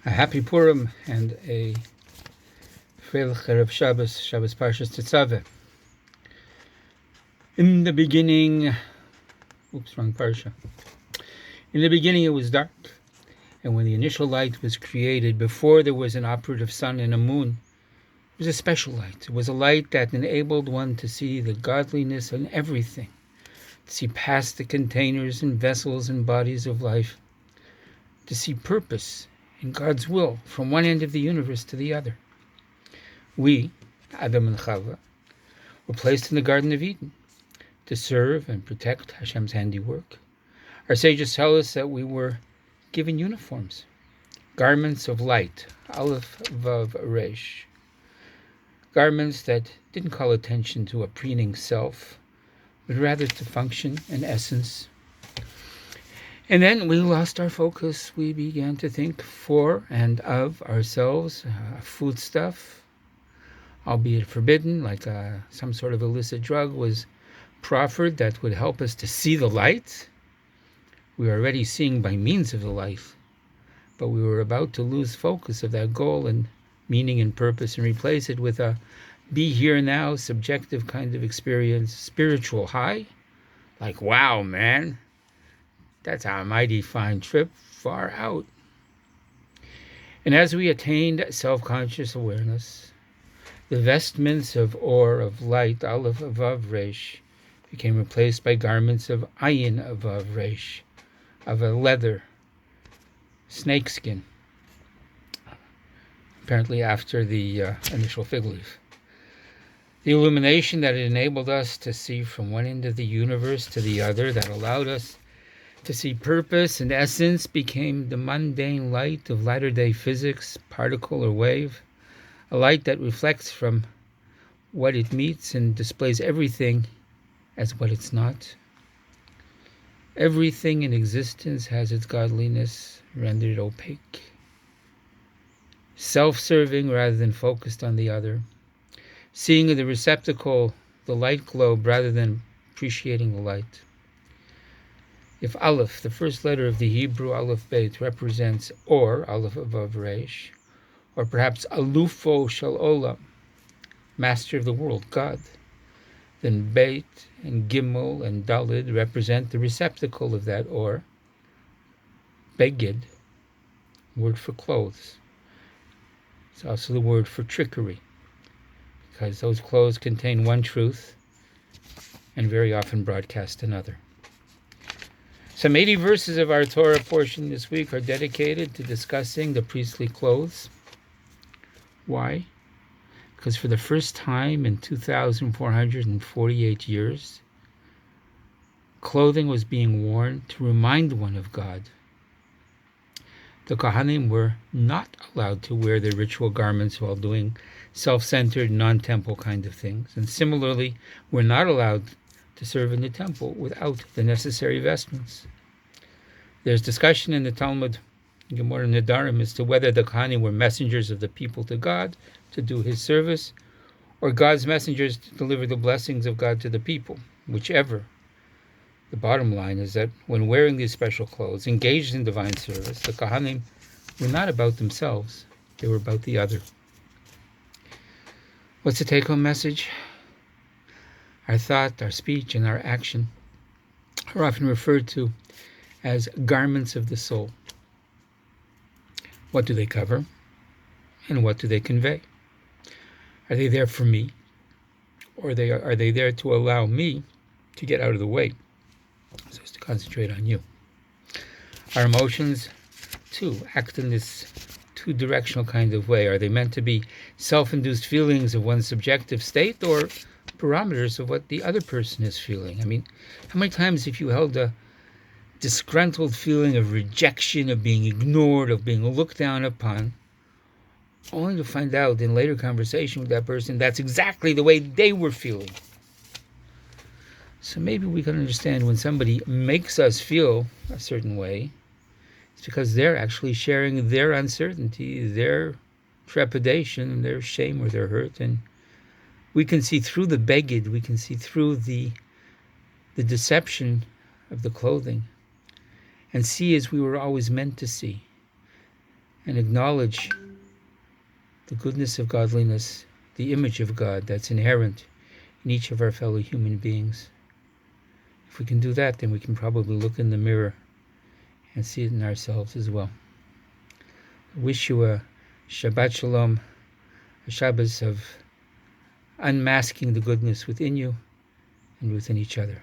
A happy Purim and a Freilich Erev Shabbos Parshas Tetzave. In the beginning, wrong Parsha. In the beginning it was dark, and when the initial light was created, before there was an operative sun and a moon, it was a special light. It was a light that enabled one to see the godliness in everything, to see past the containers and vessels and bodies of life, to see purpose in God's will from one end of the universe to the other. We, Adam and Chava, were placed in the Garden of Eden to serve and protect Hashem's handiwork. Our sages tell us that we were given uniforms, garments of light, Aleph, Vav, Resh, garments that didn't call attention to a preening self, but rather to function and essence. And then we lost our focus. We began to think for and of ourselves, foodstuff, albeit forbidden, like some sort of illicit drug was proffered that would help us to see the light. We were already seeing by means of the light, but we were about to lose focus of that goal and meaning and purpose and replace it with a be here now, subjective kind of experience, spiritual high, like, wow, man, that's a mighty fine trip, far out. And as we attained self-conscious awareness, the vestments of or, of light, Aleph, Vav, Resh, became replaced by garments of Ayin, Vav, Resh, of a leather, snakeskin, apparently after the initial fig leaf. The illumination that it enabled us to see from one end of the universe to the other, that allowed us to see purpose and essence, became the mundane light of latter-day physics, particle or wave, a light that reflects from what it meets and displays everything as what it's not. Everything in existence has its godliness rendered opaque, self-serving rather than focused on the other, seeing in the receptacle the light globe rather than appreciating the light. If Aleph, the first letter of the Hebrew Aleph Beit, represents or, Aleph Vav Resh, or perhaps Alufo Shel Olam, master of the world, God, then Beit and Gimel and Dalid represent the receptacle of that or, Begid, word for clothes. It's also the word for trickery, because those clothes contain one truth and very often broadcast another. Some 80 verses of our Torah portion this week are dedicated to discussing the priestly clothes. Why? Because for the first time in 2,448 years, clothing was being worn to remind one of God. The Kohanim were not allowed to wear their ritual garments while doing self-centered, non-temple kind of things, and similarly were not allowed to serve in the temple without the necessary vestments. There's discussion in the Talmud, Gemara Nedarim, as to whether the Kohanim were messengers of the people to God to do his service, or God's messengers to deliver the blessings of God to the people. Whichever. The bottom line is that when wearing these special clothes, engaged in divine service, the Kohanim were not about themselves, they were about the other. What's the take-home message? Our thought, our speech, and our action are often referred to as garments of the soul. What do they cover? And what do they convey? Are they there for me? Or are they there to allow me to get out of the way, so as to concentrate on you? Our emotions, too, act in this two-directional kind of way. Are they meant to be self-induced feelings of one's subjective state, or parameters of what the other person is feeling? I mean, how many times have you held a disgruntled feeling of rejection, of being ignored, of being looked down upon, only to find out in later conversation with that person that's exactly the way they were feeling? So maybe we can understand when somebody makes us feel a certain way, it's because they're actually sharing their uncertainty, their trepidation, their shame or their hurt, and we can see through the beged, we can see through the deception of the clothing, and see as we were always meant to see. and acknowledge the goodness of godliness, the image of God that's inherent in each of our fellow human beings. If we can do that, then we can probably look in the mirror and see it in ourselves as well. I wish you a Shabbat Shalom, a Shabbos of unmasking the goodness within you and within each other.